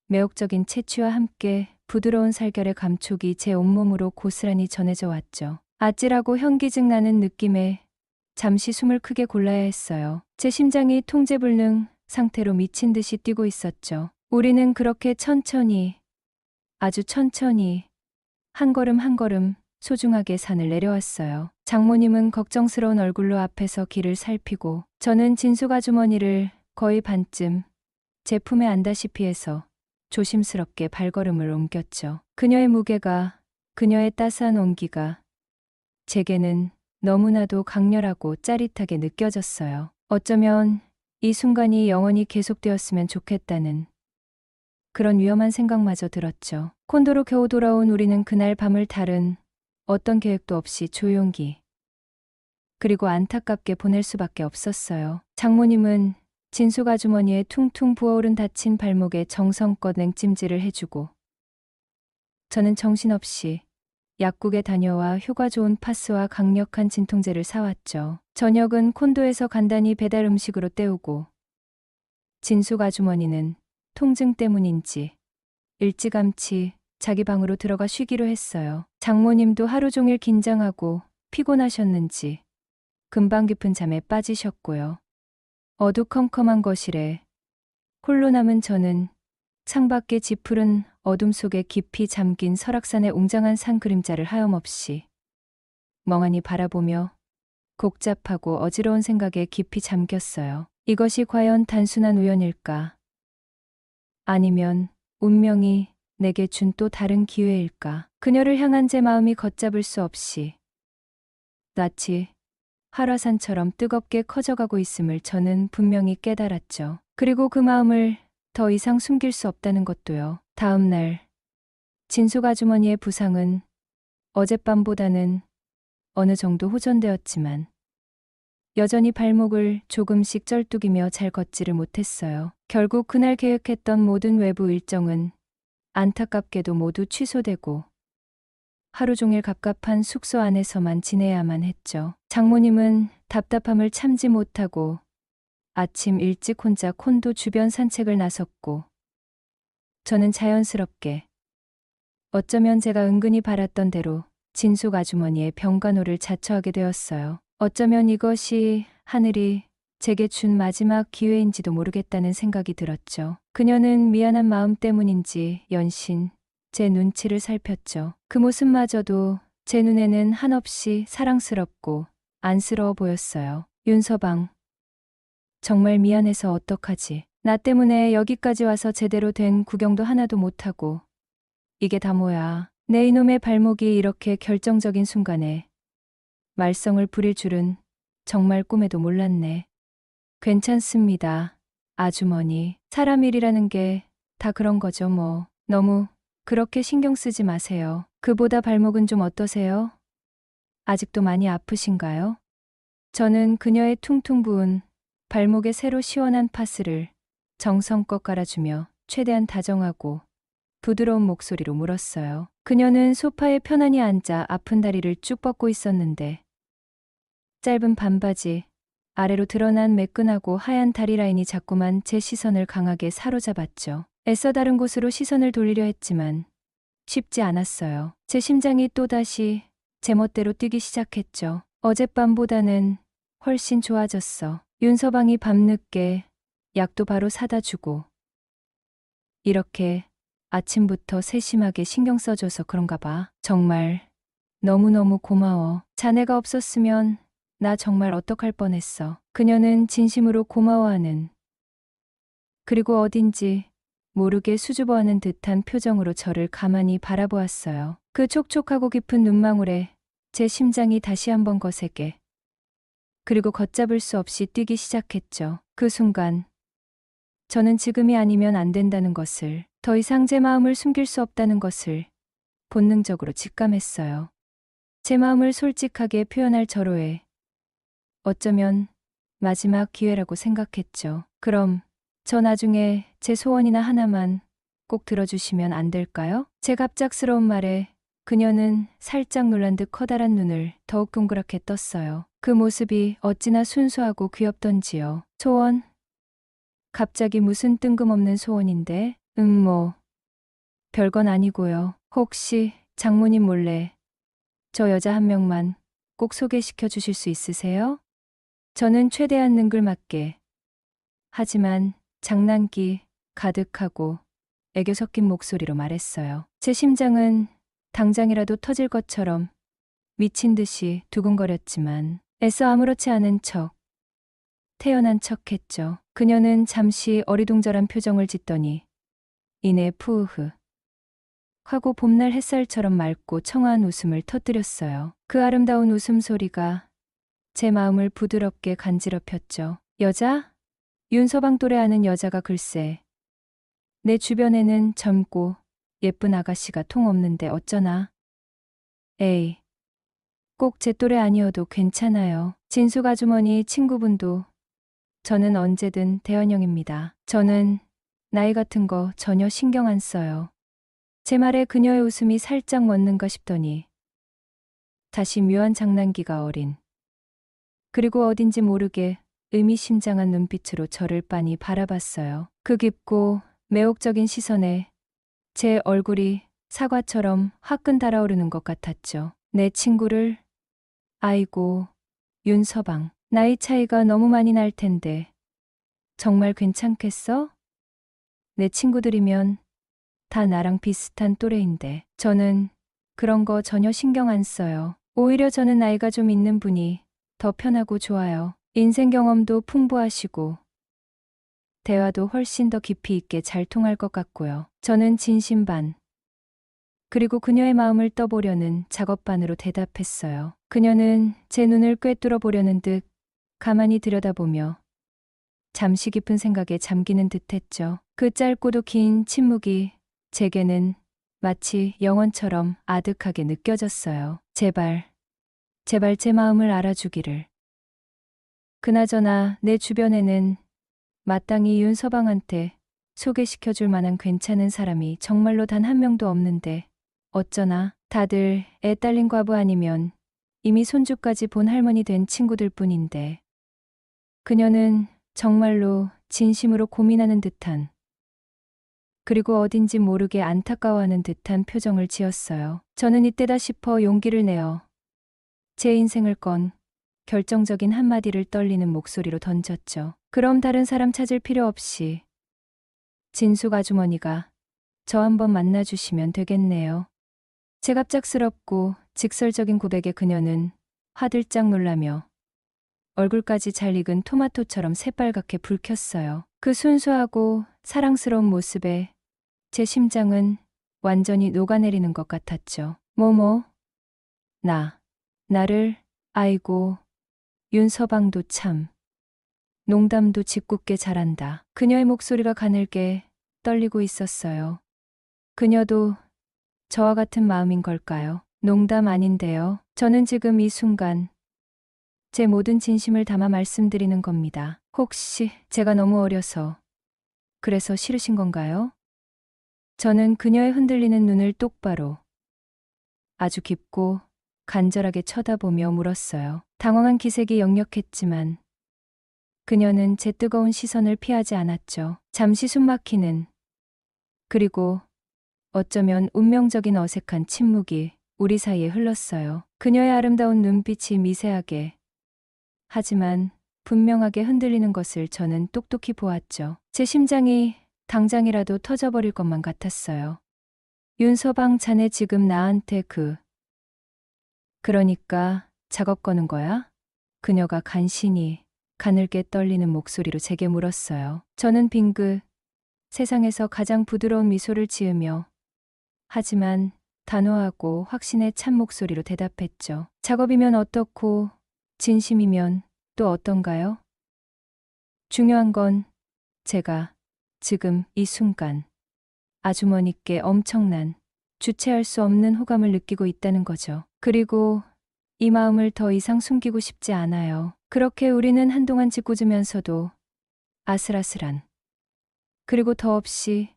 [SPEAKER 1] 매혹적인 채취와 함께 부드러운 살결의 감촉이 제 온몸으로 고스란히 전해져 왔죠. 아찔하고 현기증 나는 느낌에 잠시 숨을 크게 골라야 했어요. 제 심장이 통제불능 상태로 미친 듯이 뛰고 있었죠. 우리는 그렇게 천천히, 아주 천천히, 한 걸음 한 걸음 소중하게 산을 내려왔어요. 장모님은 걱정스러운 얼굴로 앞에서 길을 살피고 저는 진숙 아주머니를 거의 반쯤 제 품에 안다시피 해서 조심스럽게 발걸음을 옮겼죠. 그녀의 무게가, 그녀의 따스한 온기가 제게는 너무나도 강렬하고 짜릿하게 느껴졌어요. 어쩌면 이 순간이 영원히 계속되었으면 좋겠다는 그런 위험한 생각마저 들었죠. 콘도로 겨우 돌아온 우리는 그날 밤을 다른 어떤 계획도 없이 조용히 그리고 안타깝게 보낼 수밖에 없었어요. 장모님은 진숙 아주머니의 퉁퉁 부어오른 다친 발목에 정성껏 냉찜질을 해주고 저는 정신없이 약국에 다녀와 효과 좋은 파스와 강력한 진통제를 사왔죠. 저녁은 콘도에서 간단히 배달 음식으로 때우고 진숙 아주머니는 통증 때문인지 일찌감치 자기 방으로 들어가 쉬기로 했어요. 장모님도 하루 종일 긴장하고 피곤하셨는지 금방 깊은 잠에 빠지셨고요. 어두컴컴한 거실에 홀로 남은 저는 창밖의 짙푸른 어둠 속에 깊이 잠긴 설악산의 웅장한 산 그림자를 하염없이 멍하니 바라보며 복잡하고 어지러운 생각에 깊이 잠겼어요. 이것이 과연 단순한 우연일까? 아니면 운명이 내게 준 또 다른 기회일까? 그녀를 향한 제 마음이 걷잡을 수 없이 낯이 활화산처럼 뜨겁게 커져가고 있음을 저는 분명히 깨달았죠. 그리고 그 마음을 더 이상 숨길 수 없다는 것도요. 다음 날 진숙 아주머니의 부상은 어젯밤보다는 어느 정도 호전되었지만 여전히 발목을 조금씩 쩔뚝이며 잘 걷지를 못했어요. 결국 그날 계획했던 모든 외부 일정은 안타깝게도 모두 취소되고 하루 종일 갑갑한 숙소 안에서만 지내야만 했죠. 장모님은 답답함을 참지 못하고 아침 일찍 혼자 콘도 주변 산책을 나섰고 저는 자연스럽게 어쩌면 제가 은근히 바랐던 대로 진숙 아주머니의 병간호를 자처하게 되었어요. 어쩌면 이것이 하늘이 제게 준 마지막 기회인지도 모르겠다는 생각이 들었죠. 그녀는 미안한 마음 때문인지 연신 제 눈치를 살폈죠. 그 모습마저도 제 눈에는 한없이 사랑스럽고 안쓰러워 보였어요. 윤서방, 정말 미안해서 어떡하지. 나 때문에 여기까지 와서 제대로 된 구경도 하나도 못하고 이게 다 뭐야. 내 이놈의 발목이 이렇게 결정적인 순간에 말썽을 부릴 줄은 정말 꿈에도 몰랐네. 괜찮습니다. 아주머니, 사람 일이라는 게 다 그런 거죠 뭐. 너무 그렇게 신경 쓰지 마세요. 그보다 발목은 좀 어떠세요? 아직도 많이 아프신가요? 저는 그녀의 퉁퉁 부은 발목에 새로 시원한 파스를 정성껏 깔아주며 최대한 다정하고 부드러운 목소리로 물었어요. 그녀는 소파에 편안히 앉아 아픈 다리를 쭉 뻗고 있었는데 짧은 반바지, 아래로 드러난 매끈하고 하얀 다리 라인이 자꾸만 제 시선을 강하게 사로잡았죠. 애써 다른 곳으로 시선을 돌리려 했지만 쉽지 않았어요. 제 심장이 또다시 제멋대로 뛰기 시작했죠. 어젯밤보다는 훨씬 좋아졌어. 윤서방이 밤늦게 약도 바로 사다 주고. 이렇게 아침부터 세심하게 신경 써줘서 그런가 봐. 정말 너무너무 고마워. 자네가 없었으면 나 정말 어떡할 뻔했어. 그녀는 진심으로 고마워하는, 그리고 어딘지 모르게 수줍어하는 듯한 표정으로 저를 가만히 바라보았어요. 그 촉촉하고 깊은 눈망울에 제 심장이 다시 한번 거세게, 그리고 걷잡을 수 없이 뛰기 시작했죠. 그 순간 저는 지금이 아니면 안 된다는 것을, 더 이상 제 마음을 숨길 수 없다는 것을 본능적으로 직감했어요. 제 마음을 솔직하게 표현할 절호에 어쩌면 마지막 기회라고 생각했죠. 그럼 저 나중에 제 소원이나 하나만 꼭 들어주시면 안 될까요? 제 갑작스러운 말에 그녀는 살짝 놀란 듯 커다란 눈을 더욱 동그랗게 떴어요. 그 모습이 어찌나 순수하고 귀엽던지요. 소원? 갑자기 무슨 뜬금없는 소원인데? 뭐 별건 아니고요. 혹시 장모님 몰래 저 여자 한 명만 꼭 소개시켜 주실 수 있으세요? 저는 최대한 능글맞게, 하지만 장난기 가득하고 애교 섞인 목소리로 말했어요. 제 심장은 당장이라도 터질 것처럼 미친 듯이 두근거렸지만 애써 아무렇지 않은 척, 태연한 척했죠. 그녀는 잠시 어리둥절한 표정을 짓더니 이내 푸으흐 하고 봄날 햇살처럼 맑고 청아한 웃음을 터뜨렸어요. 그 아름다운 웃음소리가 제 마음을 부드럽게 간지럽혔죠. 여자? 윤서방 또래 아는 여자가 글쎄. 내 주변에는 젊고 예쁜 아가씨가 통 없는데 어쩌나. 에이, 꼭 제 또래 아니어도 괜찮아요. 진숙 아주머니 친구분도 저는 언제든 대환영입니다. 저는 나이 같은 거 전혀 신경 안 써요. 제 말에 그녀의 웃음이 살짝 멎는가 싶더니 다시 묘한 장난기가 어린, 그리고 어딘지 모르게 의미심장한 눈빛으로 저를 빤히 바라봤어요. 그 깊고 매혹적인 시선에 제 얼굴이 사과처럼 화끈 달아오르는 것 같았죠. 내 친구를, 아이고, 윤서방, 나이 차이가 너무 많이 날 텐데 정말 괜찮겠어? 내 친구들이면 다 나랑 비슷한 또래인데. 저는 그런 거 전혀 신경 안 써요. 오히려 저는 나이가 좀 있는 분이 더 편하고 좋아요. 인생 경험도 풍부하시고 대화도 훨씬 더 깊이 있게 잘 통할 것 같고요. 저는 진심 반, 그리고 그녀의 마음을 떠보려는 작업 반으로 대답했어요. 그녀는 제 눈을 꿰뚫어 보려는 듯 가만히 들여다보며 잠시 깊은 생각에 잠기는 듯했죠. 그 짧고도 긴 침묵이 제게는 마치 영원처럼 아득하게 느껴졌어요. 제발, 제발 제 마음을 알아주기를. 그나저나 내 주변에는 마땅히 윤서방한테 소개시켜줄 만한 괜찮은 사람이 정말로 단 한 명도 없는데 어쩌나 다들 애 딸린 과부 아니면 이미 손주까지 본 할머니 된 친구들 뿐인데. 그녀는 정말로 진심으로 고민하는 듯한, 그리고 어딘지 모르게 안타까워하는 듯한 표정을 지었어요. 저는 이때다 싶어 용기를 내어 제 인생을 건 결정적인 한마디를 떨리는 목소리로 던졌죠. 그럼 다른 사람 찾을 필요 없이 진숙 아주머니가 저 한번 만나주시면 되겠네요. 제 갑작스럽고 직설적인 고백에 그녀는 화들짝 놀라며 얼굴까지 잘 익은 토마토처럼 새빨갛게 불켰어요. 그 순수하고 사랑스러운 모습에 제 심장은 완전히 녹아내리는 것 같았죠. 나를, 아이고, 윤서방도 참, 농담도 짓궂게 잘한다. 그녀의 목소리가 가늘게 떨리고 있었어요. 그녀도 저와 같은 마음인 걸까요? 농담 아닌데요. 저는 지금 이 순간 제 모든 진심을 담아 말씀드리는 겁니다. 혹시 제가 너무 어려서 그래서 싫으신 건가요? 저는 그녀의 흔들리는 눈을 똑바로, 아주 깊고 간절하게 쳐다보며 물었어요. 당황한 기색이 역력했지만 그녀는 제 뜨거운 시선을 피하지 않았죠. 잠시 숨막히는, 그리고 어쩌면 운명적인 어색한 침묵이 우리 사이에 흘렀어요. 그녀의 아름다운 눈빛이 미세하게, 하지만 분명하게 흔들리는 것을 저는 똑똑히 보았죠. 제 심장이 당장이라도 터져버릴 것만 같았어요. 윤서방, 자네 지금 나한테 그러니까 작업 거는 거야? 그녀가 간신히 가늘게 떨리는 목소리로 제게 물었어요. 저는 빙긋 세상에서 가장 부드러운 미소를 지으며 하지만 단호하고 확신에 찬 목소리로 대답했죠. 작업이면 어떻고 진심이면 또 어떤가요? 중요한 건 제가 지금 이 순간 아주머니께 엄청난 주체할 수 없는 호감을 느끼고 있다는 거죠. 그리고 이 마음을 더 이상 숨기고 싶지 않아요. 그렇게 우리는 한동안 짓궂으면서도 아슬아슬한 그리고 더없이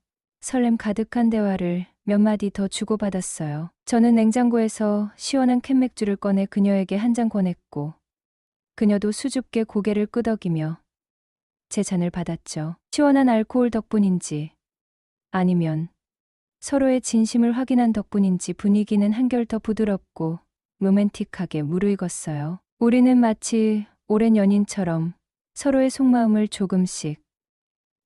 [SPEAKER 1] 설렘 가득한 대화를 몇 마디 더 주고받았어요. 저는 냉장고에서 시원한 캔맥주를 꺼내 그녀에게 한 잔 권했고 그녀도 수줍게 고개를 끄덕이며 제 잔을 받았죠. 시원한 알코올 덕분인지 아니면 서로의 진심을 확인한 덕분인지 분위기는 한결 더 부드럽고 로맨틱하게 무르익었어요. 우리는 마치 오랜 연인처럼 서로의 속마음을 조금씩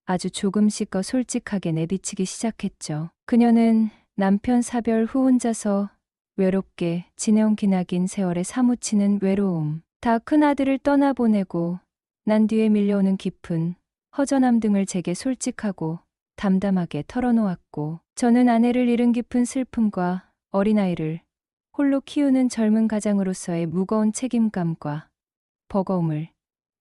[SPEAKER 1] 아주 조금씩 더 솔직하게 내비치기 시작했죠. 그녀는 남편 사별 후 혼자서 외롭게 지내온 기나긴 세월에 사무치는 외로움, 다 큰아들을 떠나보내고 난 뒤에 밀려오는 깊은 허전함 등을 제게 솔직하고 담담하게 털어놓았고 저는 아내를 잃은 깊은 슬픔과 어린아이를 홀로 키우는 젊은 가장으로서의 무거운 책임감과 버거움을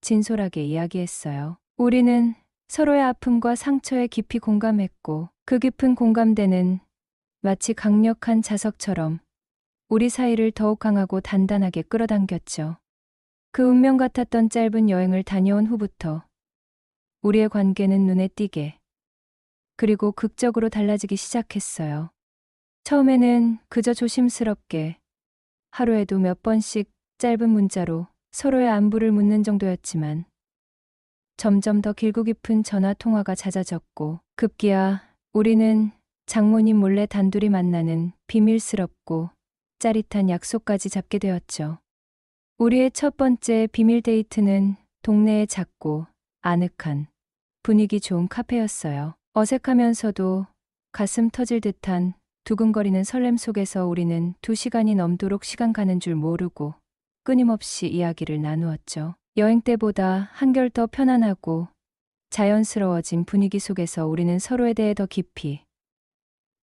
[SPEAKER 1] 진솔하게 이야기했어요. 우리는 서로의 아픔과 상처에 깊이 공감했고 그 깊은 공감대는 마치 강력한 자석처럼 우리 사이를 더욱 강하고 단단하게 끌어당겼죠. 그 운명 같았던 짧은 여행을 다녀온 후부터 우리의 관계는 눈에 띄게 그리고 극적으로 달라지기 시작했어요. 처음에는 그저 조심스럽게 하루에도 몇 번씩 짧은 문자로 서로의 안부를 묻는 정도였지만 점점 더 길고 깊은 전화 통화가 잦아졌고 급기야 우리는 장모님 몰래 단둘이 만나는 비밀스럽고 짜릿한 약속까지 잡게 되었죠. 우리의 첫 번째 비밀 데이트는 동네의 작고 아늑한 분위기 좋은 카페였어요. 어색하면서도 가슴 터질 듯한 두근거리는 설렘 속에서 우리는 2시간이 넘도록 시간 가는 줄 모르고 끊임없이 이야기를 나누었죠. 여행 때보다 한결 더 편안하고 자연스러워진 분위기 속에서 우리는 서로에 대해 더 깊이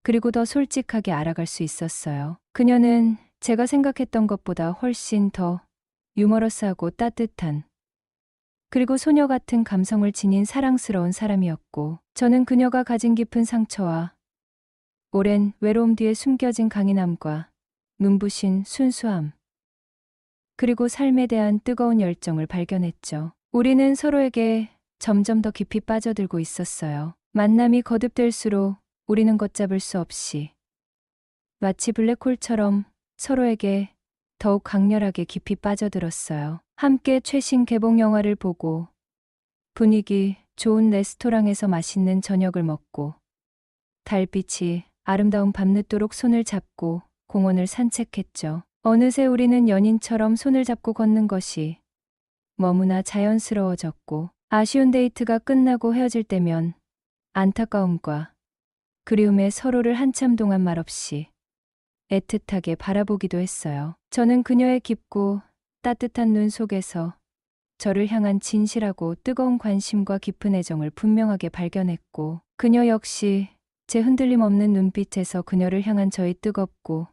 [SPEAKER 1] 그리고 더 솔직하게 알아갈 수 있었어요. 그녀는 제가 생각했던 것보다 훨씬 더 유머러스하고 따뜻한 그리고 소녀 같은 감성을 지닌 사랑스러운 사람이었고 저는 그녀가 가진 깊은 상처와 오랜 외로움 뒤에 숨겨진 강인함과 눈부신 순수함 그리고 삶에 대한 뜨거운 열정을 발견했죠. 우리는 서로에게 점점 더 깊이 빠져들고 있었어요. 만남이 거듭될수록 우리는 걷잡을 수 없이 마치 블랙홀처럼 서로에게 더욱 강렬하게 깊이 빠져들었어요. 함께 최신 개봉 영화를 보고 분위기 좋은 레스토랑에서 맛있는 저녁을 먹고 달빛이 아름다운 밤늦도록 손을 잡고 공원을 산책했죠. 어느새 우리는 연인처럼 손을 잡고 걷는 것이 너무나 자연스러워졌고 아쉬운 데이트가 끝나고 헤어질 때면 안타까움과 그리움에 서로를 한참 동안 말없이 애틋하게 바라보기도 했어요. 저는 그녀의 깊고 따뜻한 눈 속에서 저를 향한 진실하고 뜨거운 관심과 깊은 애정을 분명하게 발견했고 그녀 역시 제 흔들림 없는 눈빛에서 그녀를 향한 저의 뜨겁고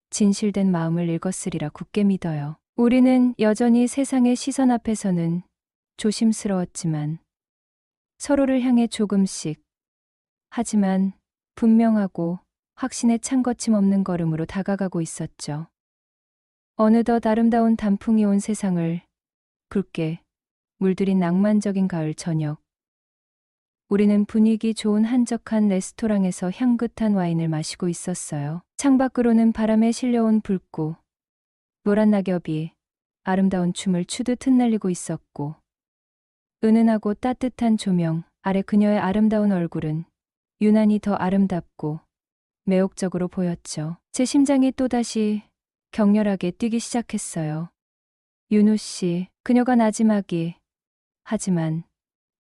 [SPEAKER 1] 진실된 마음을 읽었으리라 굳게 믿어요. 우리는 여전히 세상의 시선 앞에서는 조심스러웠지만 서로를 향해 조금씩 하지만 분명하고 확신에 찬 거침없는 걸음으로 다가가고 있었죠. 어느덧 아름다운 단풍이 온 세상을 붉게 물들인 낭만적인 가을 저녁. 우리는 분위기 좋은 한적한 레스토랑에서 향긋한 와인을 마시고 있었어요. 창밖으로는 바람에 실려온 불꽃, 노란 낙엽이 아름다운 춤을 추듯 흩날리고 있었고 은은하고 따뜻한 조명 아래 그녀의 아름다운 얼굴은 유난히 더 아름답고 매혹적으로 보였죠. 제 심장이 또다시 격렬하게 뛰기 시작했어요. 윤우 씨, 그녀가 나지막이 하지만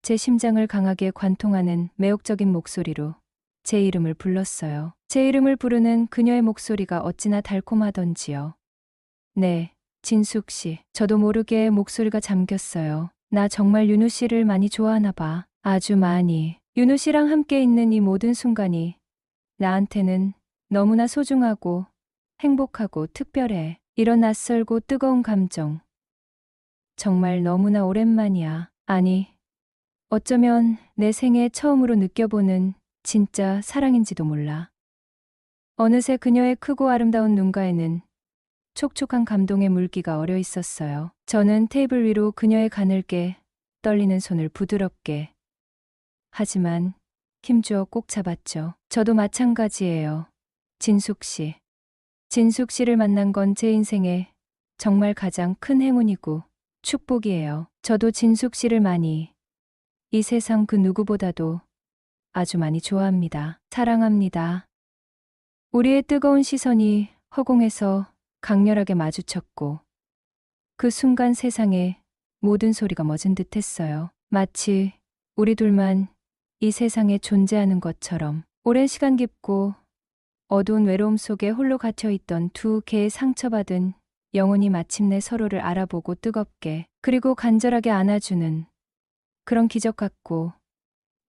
[SPEAKER 1] 제 심장을 강하게 관통하는 매혹적인 목소리로 제 이름을 불렀어요. 제 이름을 부르는 그녀의 목소리가 어찌나 달콤하던지요. 네, 진숙 씨. 저도 모르게 목소리가 잠겼어요. 나 정말 윤우 씨를 많이 좋아하나 봐. 아주 많이. 윤우 씨랑 함께 있는 이 모든 순간이 나한테는 너무나 소중하고 행복하고 특별해. 이런 낯설고 뜨거운 감정. 정말 너무나 오랜만이야. 아니, 어쩌면 내 생애 처음으로 느껴보는 진짜 사랑인지도 몰라. 어느새 그녀의 크고 아름다운 눈가에는 촉촉한 감동의 물기가 어려 있었어요. 저는 테이블 위로 그녀의 가늘게 떨리는 손을 부드럽게 하지만 힘주어 꼭 잡았죠. 저도 마찬가지예요. 진숙 씨. 진숙 씨를 만난 건 제 인생에 정말 가장 큰 행운이고 축복이에요. 저도 진숙 씨를 많이, 이 세상 그 누구보다도 아주 많이 좋아합니다. 사랑합니다. 우리의 뜨거운 시선이 허공에서 강렬하게 마주쳤고 그 순간 세상에 모든 소리가 멎은 듯 했어요. 마치 우리 둘만 이 세상에 존재하는 것처럼. 오랜 시간 깊고 어두운 외로움 속에 홀로 갇혀있던 두 개의 상처받은 영혼이 마침내 서로를 알아보고 뜨겁게 그리고 간절하게 안아주는 그런 기적 같고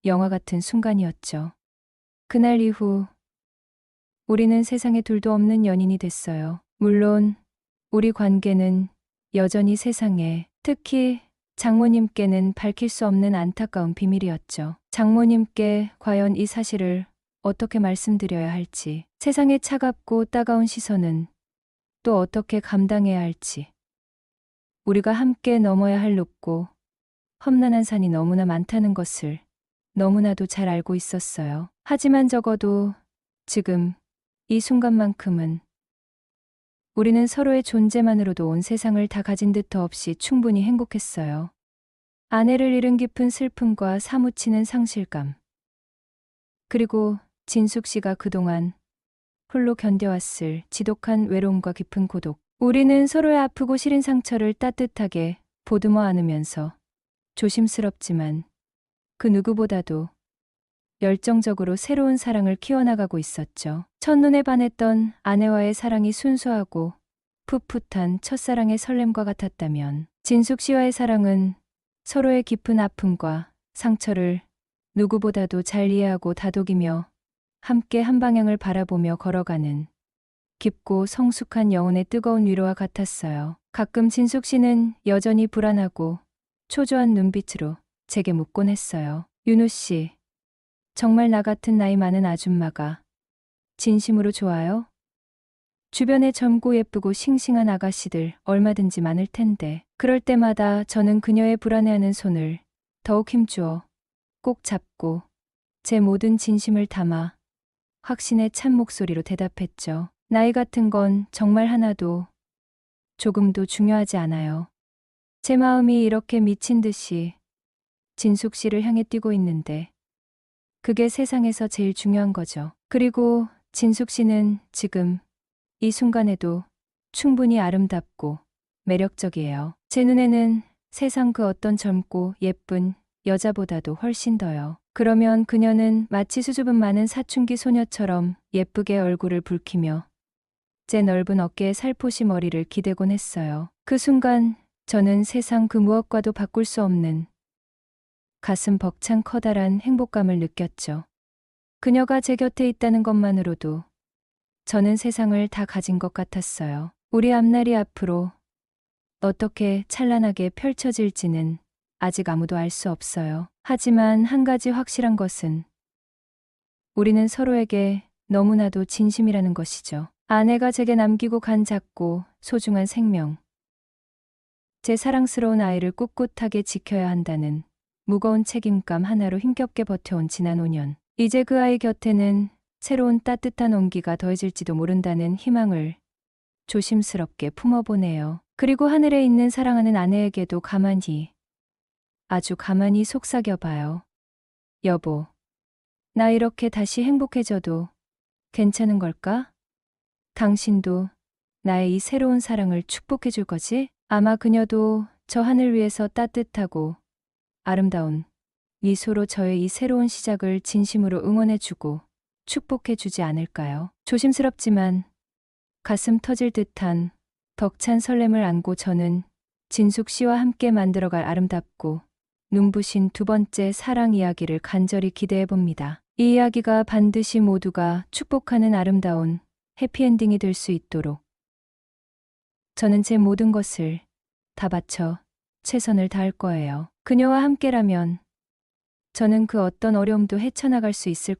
[SPEAKER 1] 영화 같은 순간이었죠. 그날 이후 우리는 세상에 둘도 없는 연인이 됐어요. 물론 우리 관계는 여전히 세상에, 특히 장모님께는 밝힐 수 없는 안타까운 비밀이었죠. 장모님께 과연 이 사실을 어떻게 말씀드려야 할지, 세상의 차갑고 따가운 시선은 또 어떻게 감당해야 할지, 우리가 함께 넘어야 할 높고 험난한 산이 너무나 많다는 것을 너무나도 잘 알고 있었어요. 하지만 적어도 지금 이 순간만큼은 우리는 서로의 존재만으로도 온 세상을 다 가진 듯 더없이 충분히 행복했어요. 아내를 잃은 깊은 슬픔과 사무치는 상실감. 그리고 진숙 씨가 그동안 홀로 견뎌왔을 지독한 외로움과 깊은 고독. 우리는 서로의 아프고 시린 상처를 따뜻하게 보듬어 안으면서 조심스럽지만 그 누구보다도 열정적으로 새로운 사랑을 키워나가고 있었죠. 첫눈에 반했던 아내와의 사랑이 순수하고 풋풋한 첫사랑의 설렘과 같았다면 진숙 씨와의 사랑은 서로의 깊은 아픔과 상처를 누구보다도 잘 이해하고 다독이며 함께 한 방향을 바라보며 걸어가는 깊고 성숙한 영혼의 뜨거운 위로와 같았어요. 가끔 진숙 씨는 여전히 불안하고 초조한 눈빛으로 제게 묻곤 했어요. 윤우 씨, 정말 나 같은 나이 많은 아줌마가 진심으로 좋아요? 주변에 젊고 예쁘고 싱싱한 아가씨들 얼마든지 많을 텐데. 그럴 때마다 저는 그녀의 불안해하는 손을 더욱 힘주어 꼭 잡고 제 모든 진심을 담아 확신의 찬 목소리로 대답했죠. 나이 같은 건 정말 하나도 조금도 중요하지 않아요. 제 마음이 이렇게 미친 듯이 진숙 씨를 향해 뛰고 있는데 그게 세상에서 제일 중요한 거죠. 그리고 진숙 씨는 지금 이 순간에도 충분히 아름답고 매력적이에요. 제 눈에는 세상 그 어떤 젊고 예쁜 여자보다도 훨씬 더요. 그러면 그녀는 마치 수줍음 많은 사춘기 소녀처럼 예쁘게 얼굴을 붉히며 제 넓은 어깨에 살포시 머리를 기대곤 했어요. 그 순간 저는 세상 그 무엇과도 바꿀 수 없는 가슴 벅찬 커다란 행복감을 느꼈죠. 그녀가 제 곁에 있다는 것만으로도 저는 세상을 다 가진 것 같았어요. 우리 앞날이 앞으로 어떻게 찬란하게 펼쳐질지는 아직 아무도 알 수 없어요. 하지만 한 가지 확실한 것은 우리는 서로에게 너무나도 진심이라는 것이죠. 아내가 제게 남기고 간 작고 소중한 생명, 제 사랑스러운 아이를 꿋꿋하게 지켜야 한다는 무거운 책임감 하나로 힘겹게 버텨온 지난 5년. 이제 그 아이 곁에는 새로운 따뜻한 온기가 더해질지도 모른다는 희망을 조심스럽게 품어보네요. 그리고 하늘에 있는 사랑하는 아내에게도 가만히, 아주 가만히 속삭여봐요. 여보, 나 이렇게 다시 행복해져도 괜찮은 걸까? 당신도 나의 이 새로운 사랑을 축복해줄 거지? 아마 그녀도 저 하늘 위에서 따뜻하고 아름다운 미소로 저의 이 새로운 시작을 진심으로 응원해주고 축복해주지 않을까요? 조심스럽지만 가슴 터질 듯한 벅찬 설렘을 안고 저는 진숙 씨와 함께 만들어갈 아름답고 눈부신 두 번째 사랑 이야기를 간절히 기대해 봅니다. 이 이야기가 반드시 모두가 축복하는 아름다운 해피엔딩이 될 수 있도록 저는 제 모든 것을 다 바쳐 최선을 다할 거예요. 그녀와 함께라면 저는 그 어떤 어려움도 헤쳐나갈 수 있을